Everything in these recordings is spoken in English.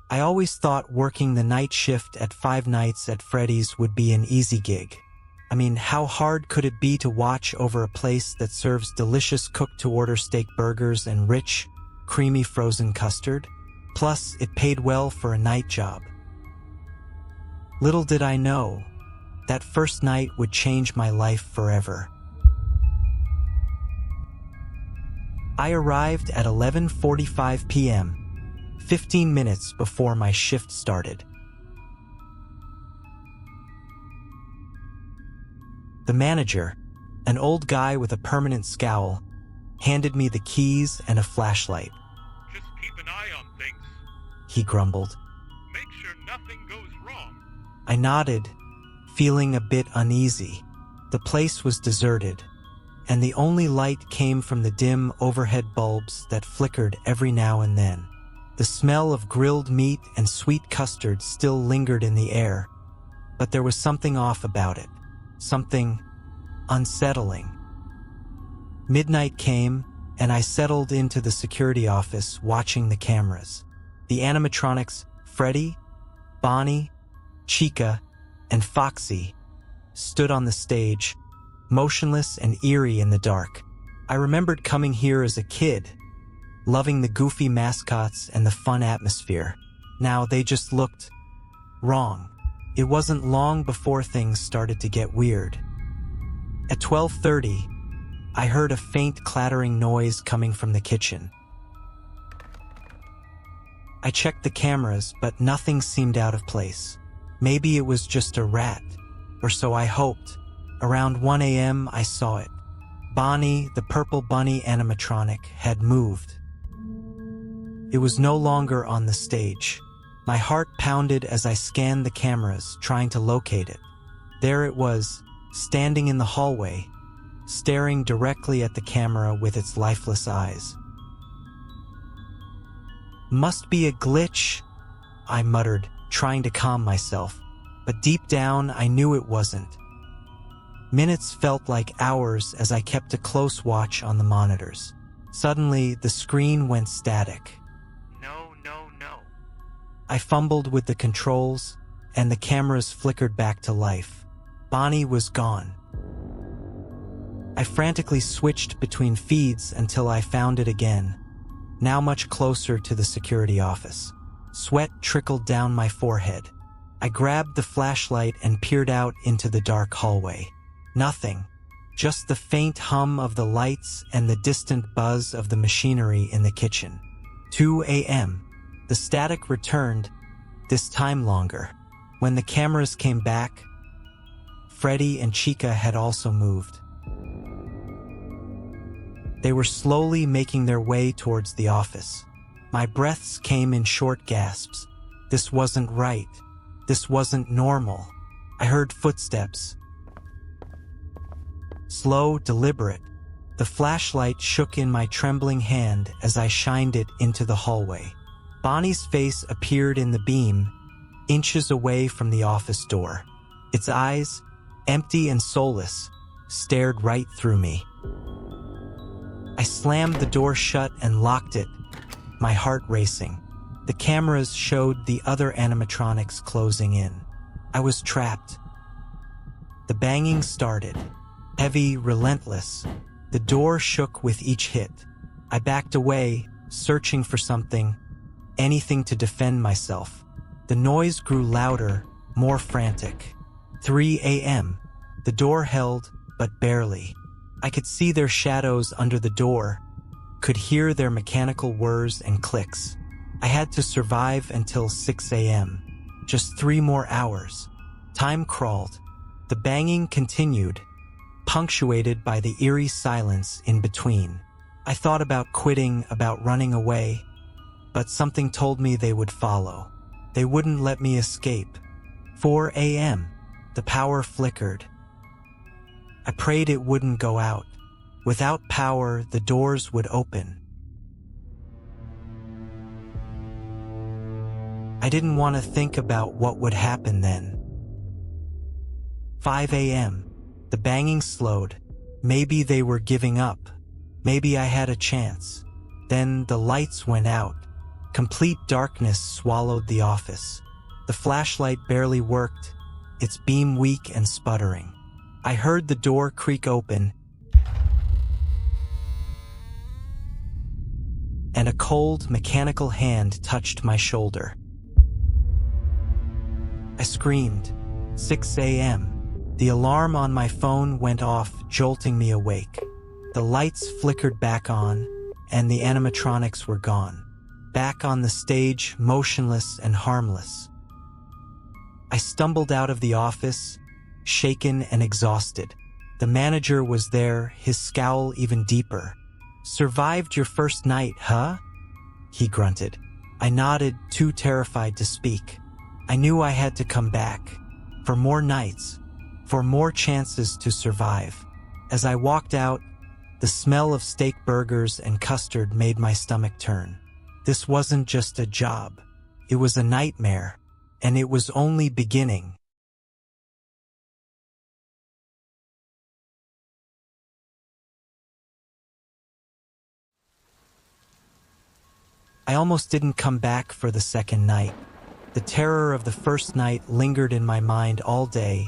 I always thought working the night shift at Five Nights at Freddy's would be an easy gig. I mean, how hard could it be to watch over a place that serves delicious cooked-to-order steak burgers and rich, creamy frozen custard? Plus, it paid well for a night job. Little did I know, that first night would change my life forever. I arrived at 11:45 p.m., 15 minutes before my shift started. The manager, an old guy with a permanent scowl, handed me the keys and a flashlight. Just keep an eye on things, he grumbled. Make sure nothing goes wrong. I nodded, feeling a bit uneasy. The place was deserted, and the only light came from the dim overhead bulbs that flickered every now and then. The smell of grilled meat and sweet custard still lingered in the air, but there was something off about it, something unsettling. Midnight came, and I settled into the security office watching the cameras. The animatronics Freddy, Bonnie, Chica, and Foxy stood on the stage, motionless and eerie in the dark. I remembered coming here as a kid, loving the goofy mascots and the fun atmosphere. Now they just looked wrong. It wasn't long before things started to get weird. At 12:30, I heard a faint clattering noise coming from the kitchen. I checked the cameras, but nothing seemed out of place. Maybe it was just a rat, or so I hoped. Around 1 a.m., I saw it. Bonnie, the purple bunny animatronic, had moved. It was no longer on the stage. My heart pounded as I scanned the cameras, trying to locate it. There it was, standing in the hallway, staring directly at the camera with its lifeless eyes. Must be a glitch, I muttered, trying to calm myself, but deep down I knew it wasn't. Minutes felt like hours as I kept a close watch on the monitors. Suddenly, the screen went static. No. I fumbled with the controls, and the cameras flickered back to life. Bonnie was gone. I frantically switched between feeds until I found it again, now much closer to the security office. Sweat trickled down my forehead. I grabbed the flashlight and peered out into the dark hallway. Nothing, just the faint hum of the lights and the distant buzz of the machinery in the kitchen. 2 a.m. The static returned, this time longer. When the cameras came back, Freddy and Chica had also moved. They were slowly making their way towards the office. My breaths came in short gasps. This wasn't right. This wasn't normal. I heard footsteps. Slow, deliberate. The flashlight shook in my trembling hand as I shined it into the hallway. Bonnie's face appeared in the beam, inches away from the office door. Its eyes, empty and soulless, stared right through me. I slammed the door shut and locked it, my heart racing. The cameras showed the other animatronics closing in. I was trapped. The banging started, heavy, relentless. The door shook with each hit. I backed away, searching for something, anything to defend myself. The noise grew louder, more frantic. 3 a.m. The door held, but barely. I could see their shadows under the door, could hear their mechanical whirs and clicks. I had to survive until 6 a.m. Just 3 more hours. Time crawled. The banging continued, punctuated by the eerie silence in between. I thought about quitting, about running away, but something told me they would follow. They wouldn't let me escape. 4 a.m. The power flickered. I prayed it wouldn't go out. Without power, the doors would open. I didn't want to think about what would happen then. 5 a.m. The banging slowed. Maybe they were giving up. Maybe I had a chance. Then the lights went out. Complete darkness swallowed the office. The flashlight barely worked, its beam weak and sputtering. I heard the door creak open, and a cold, mechanical hand touched my shoulder. I screamed. 6 a.m. The alarm on my phone went off, jolting me awake. The lights flickered back on, and the animatronics were gone. Back on the stage, motionless and harmless. I stumbled out of the office, shaken and exhausted. The manager was there, his scowl even deeper. "Survived your first night, huh?" he grunted. I nodded, too terrified to speak. I knew I had to come back. For more nights. For more chances to survive. As I walked out, the smell of steak burgers and custard made my stomach turn. This wasn't just a job. It was a nightmare. And it was only beginning. I almost didn't come back for the second night. The terror of the first night lingered in my mind all day,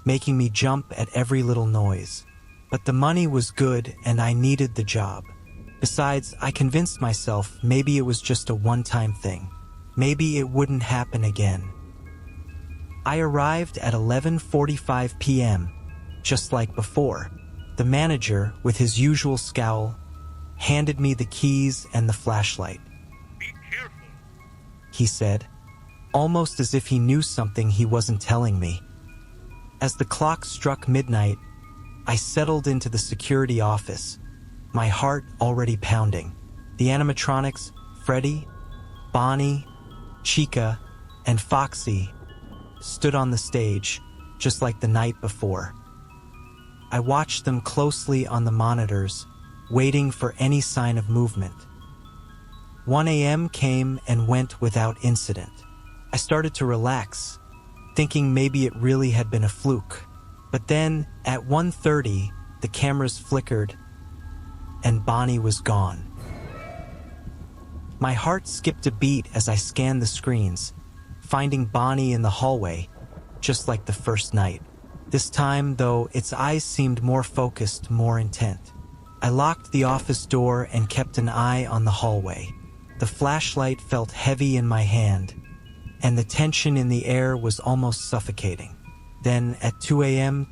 making me jump at every little noise. But the money was good and I needed the job. Besides, I convinced myself maybe it was just a one-time thing. Maybe it wouldn't happen again. I arrived at 11:45 p.m., just like before. The manager, with his usual scowl, handed me the keys and the flashlight. Be careful, He said, almost as if he knew something he wasn't telling me. As the clock struck midnight, I settled into the security office, my heart already pounding. The animatronics, Freddy, Bonnie, Chica, and Foxy, stood on the stage, just like the night before. I watched them closely on the monitors, waiting for any sign of movement. 1 a.m. came and went without incident. I started to relax, thinking maybe it really had been a fluke. But then, at 1:30, the cameras flickered, and Bonnie was gone. My heart skipped a beat as I scanned the screens, finding Bonnie in the hallway, just like the first night. This time, though, its eyes seemed more focused, more intent. I locked the office door and kept an eye on the hallway. The flashlight felt heavy in my hand, and the tension in the air was almost suffocating. Then, at 2 a.m.,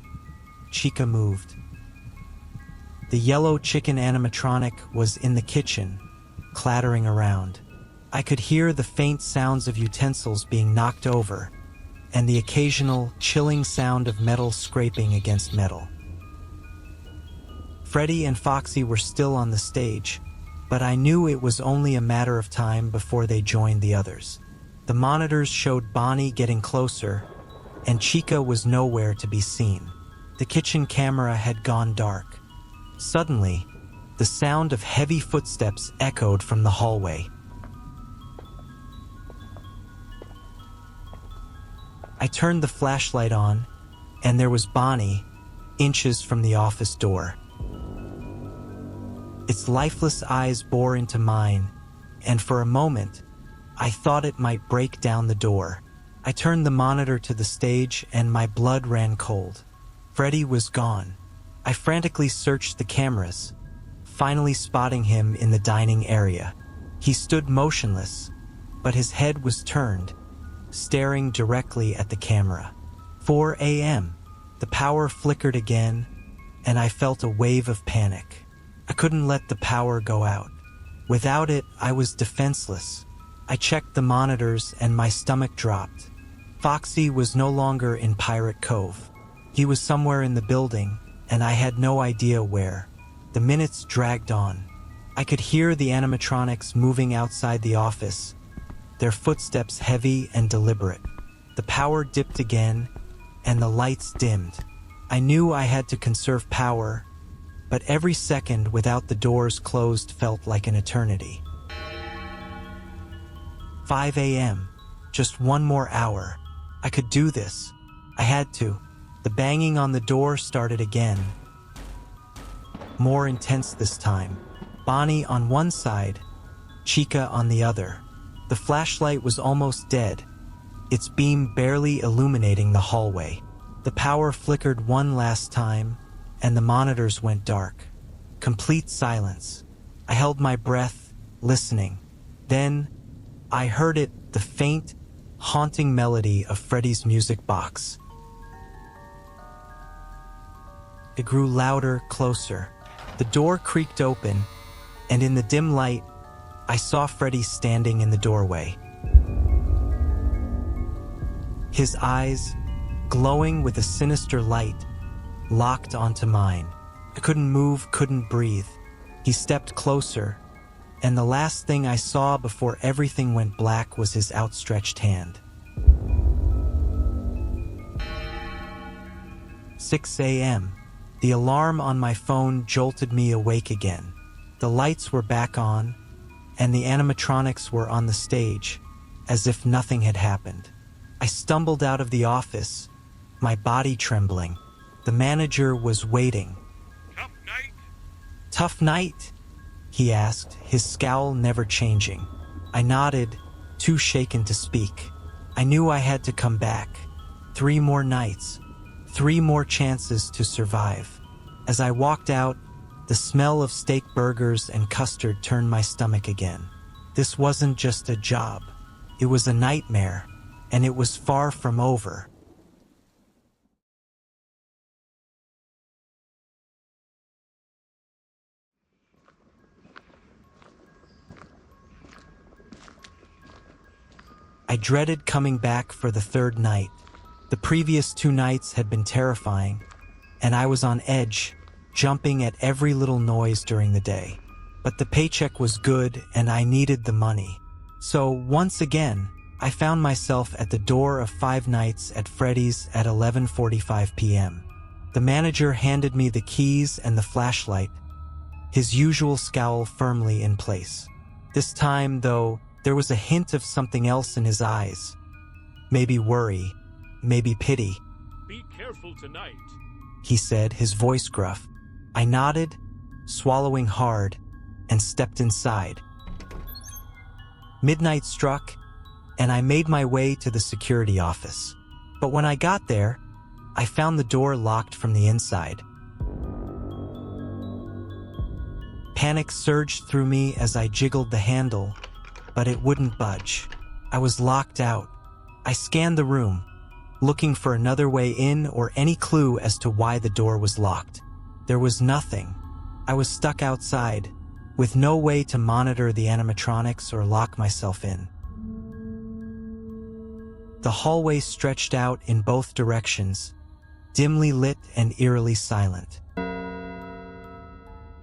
Chica moved. The yellow chicken animatronic was in the kitchen, clattering around. I could hear the faint sounds of utensils being knocked over, and the occasional chilling sound of metal scraping against metal. Freddy and Foxy were still on the stage, but I knew it was only a matter of time before they joined the others. The monitors showed Bonnie getting closer, and Chica was nowhere to be seen. The kitchen camera had gone dark. Suddenly, the sound of heavy footsteps echoed from the hallway. I turned the flashlight on, and there was Bonnie, inches from the office door. Its lifeless eyes bore into mine, and for a moment, I thought it might break down the door. I turned the monitor to the stage, and my blood ran cold. Freddy was gone. I frantically searched the cameras, finally spotting him in the dining area. He stood motionless, but his head was turned, staring directly at the camera. 4 a.m. The power flickered again, and I felt a wave of panic. I couldn't let the power go out. Without it, I was defenseless. I checked the monitors and my stomach dropped. Foxy was no longer in Pirate Cove. He was somewhere in the building, and I had no idea where. The minutes dragged on. I could hear the animatronics moving outside the office, their footsteps heavy and deliberate. The power dipped again, and the lights dimmed. I knew I had to conserve power, but every second without the doors closed felt like an eternity. 5 a.m. Just one more hour. I could do this. I had to. The banging on the door started again. More intense this time. Bonnie on one side, Chica on the other. The flashlight was almost dead, its beam barely illuminating the hallway. The power flickered one last time, and the monitors went dark. Complete silence. I held my breath, listening. Then, I heard it, the faint, haunting melody of Freddy's music box. It grew louder, closer. The door creaked open, and in the dim light, I saw Freddy standing in the doorway. His eyes, glowing with a sinister light, locked onto mine. I couldn't move, couldn't breathe. He stepped closer, and the last thing I saw before everything went black was his outstretched hand. 6 a.m. The alarm on my phone jolted me awake again. The lights were back on, and the animatronics were on the stage, as if nothing had happened. I stumbled out of the office, my body trembling. The manager was waiting. Tough night? Tough night? He asked, his scowl never changing. I nodded, too shaken to speak. I knew I had to come back. 3 more nights, 3 more chances to survive. As I walked out, the smell of steak burgers and custard turned my stomach again. This wasn't just a job. It was a nightmare, and it was far from over. I dreaded coming back for the 3rd night. The previous 2 nights had been terrifying, and I was on edge, jumping at every little noise during the day. But the paycheck was good, and I needed the money. So, once again, I found myself at the door of 5 Nights at Freddy's at 11:45 p.m. The manager handed me the keys and the flashlight, his usual scowl firmly in place. This time, though, there was a hint of something else in his eyes. Maybe worry, maybe pity. Be careful tonight, he said, his voice gruff. I nodded, swallowing hard, and stepped inside. Midnight struck, and I made my way to the security office. But when I got there, I found the door locked from the inside. Panic surged through me as I jiggled the handle, but it wouldn't budge. I was locked out. I scanned the room, looking for another way in or any clue as to why the door was locked. There was nothing. I was stuck outside, with no way to monitor the animatronics or lock myself in. The hallway stretched out in both directions, dimly lit and eerily silent.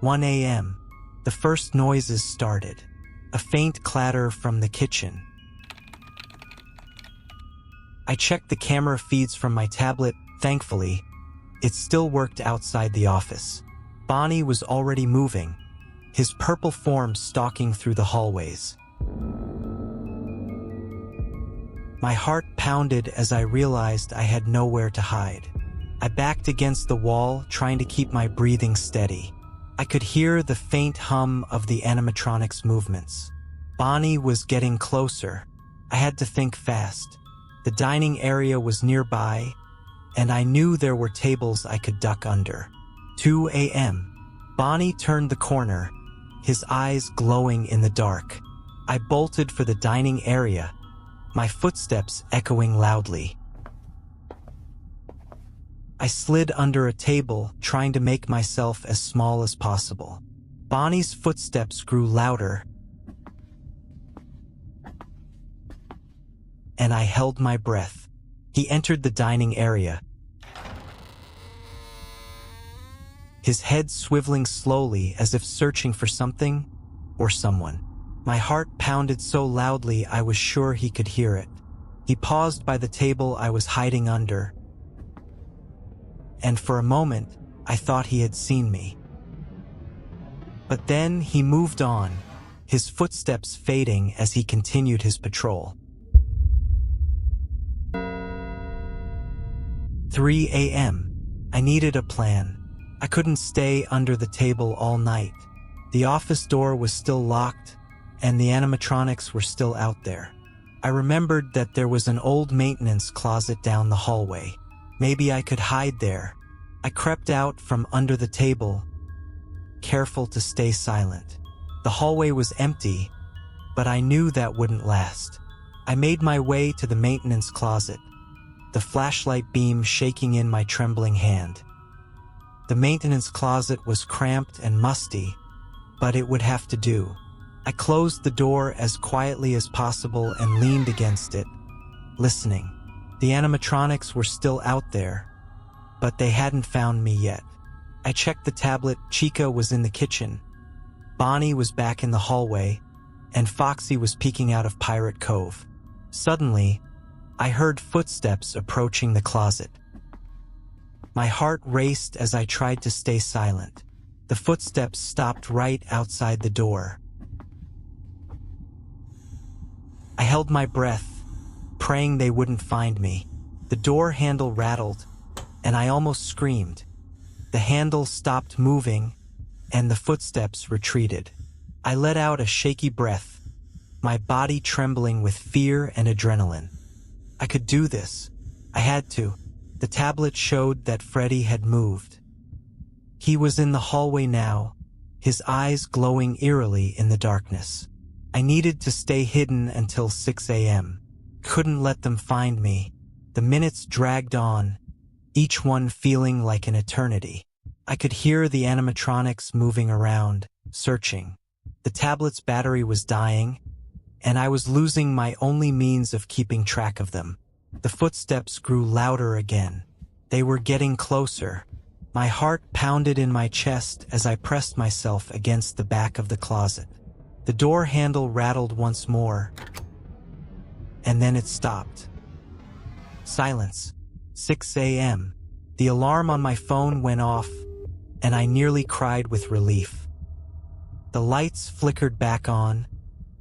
1 a.m. The first noises started. A faint clatter from the kitchen. I checked the camera feeds from my tablet. Thankfully, it still worked outside the office. Bonnie was already moving, his purple form stalking through the hallways. My heart pounded as I realized I had nowhere to hide. I backed against the wall, trying to keep my breathing steady. I could hear the faint hum of the animatronics' movements. Bonnie was getting closer. I had to think fast. The dining area was nearby, and I knew there were tables I could duck under. 2 a.m. Bonnie turned the corner, his eyes glowing in the dark. I bolted for the dining area, my footsteps echoing loudly. I slid under a table, trying to make myself as small as possible. Bonnie's footsteps grew louder, and I held my breath. He entered the dining area, his head swiveling slowly as if searching for something or someone. My heart pounded so loudly I was sure he could hear it. He paused by the table I was hiding under, and for a moment, I thought he had seen me. But then he moved on, his footsteps fading as he continued his patrol. 3 a.m. I needed a plan. I couldn't stay under the table all night. The office door was still locked, and the animatronics were still out there. I remembered that there was an old maintenance closet down the hallway. Maybe I could hide there. I crept out from under the table, careful to stay silent. The hallway was empty, but I knew that wouldn't last. I made my way to the maintenance closet, the flashlight beam shaking in my trembling hand. The maintenance closet was cramped and musty, but it would have to do. I closed the door as quietly as possible and leaned against it, listening. The animatronics were still out there, but they hadn't found me yet. I checked the tablet. Chica was in the kitchen. Bonnie was back in the hallway, and Foxy was peeking out of Pirate Cove. Suddenly, I heard footsteps approaching the closet. My heart raced as I tried to stay silent. The footsteps stopped right outside the door. I held my breath, praying they wouldn't find me. The door handle rattled, and I almost screamed. The handle stopped moving, and the footsteps retreated. I let out a shaky breath, my body trembling with fear and adrenaline. I could do this. I had to. The tablet showed that Freddy had moved. He was in the hallway now, his eyes glowing eerily in the darkness. I needed to stay hidden until 6 a.m. Couldn't let them find me. The minutes dragged on, each one feeling like an eternity. I could hear the animatronics moving around, searching. The tablet's battery was dying, and I was losing my only means of keeping track of them. The footsteps grew louder again. They were getting closer. My heart pounded in my chest as I pressed myself against the back of the closet. The door handle rattled once more, and then it stopped. Silence. 6 a.m. The alarm on my phone went off, and I nearly cried with relief. The lights flickered back on,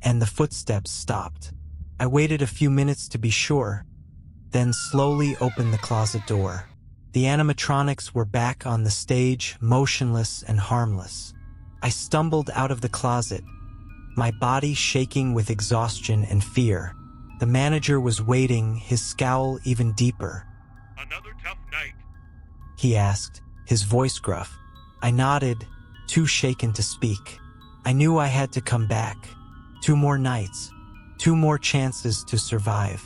and the footsteps stopped. I waited a few minutes to be sure, then slowly opened the closet door. The animatronics were back on the stage, motionless and harmless. I stumbled out of the closet, my body shaking with exhaustion and fear. The manager was waiting, his scowl even deeper. Another tough night? He asked, his voice gruff. I nodded, too shaken to speak. I knew I had to come back. 2 more nights, 2 more chances to survive.